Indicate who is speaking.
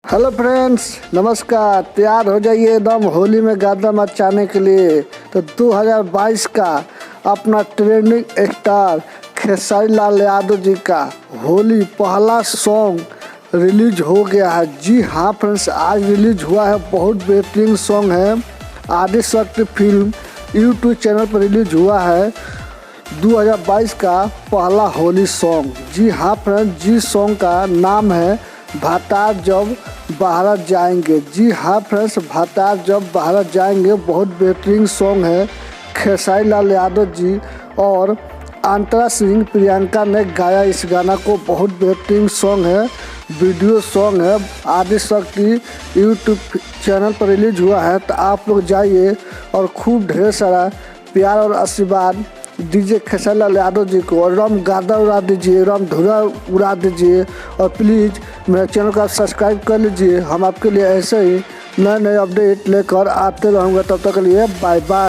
Speaker 1: Hello friends, नमस्कार। तैयार हो जाइए एकदम होली में गाना मचाने के लिए। तो 2022 का अपना ट्रेंडिंग स्टार खेसारी लाल यादव जी का होली पहला सॉन्ग रिलीज हो गया है। जी हाँ फ्रेंड्स, आज रिलीज हुआ है। बहुत बेहतरीन सॉन्ग है। आदिशक्ति फिल्म यूट्यूब चैनल पर रिलीज हुआ है 2022 का पहला होली सॉन्ग। जी हाँ फ्रेंड्स, जी सॉन्ग का नाम है भतार जब भारत जाएंगे। जी हाँ फ्रेंड्स, भतार जब भारत जाएंगे बहुत बेहतरीन सॉन्ग है। खेसारी लाल यादव जी और अंतरा सिंह प्रियंका ने गाया इस गाना को। बहुत बेहतरीन सॉन्ग है, वीडियो सॉन्ग है। आदिशक्ति यूट्यूब चैनल पर रिलीज हुआ है। तो आप लोग जाइए और खूब ढेर सारा प्यार और आशीर्वाद दीजिए खेसारी लाल यादव जी को। और एकदम गादा उड़ा दीजिए, एकदम धुरा उड़ा दीजिए। और प्लीज़ मेरे चैनल को आप सब्सक्राइब कर लीजिए। हम आपके लिए ऐसे ही नए नए अपडेट लेकर आते रहूँगा। तब तक के लिए बाय बाय।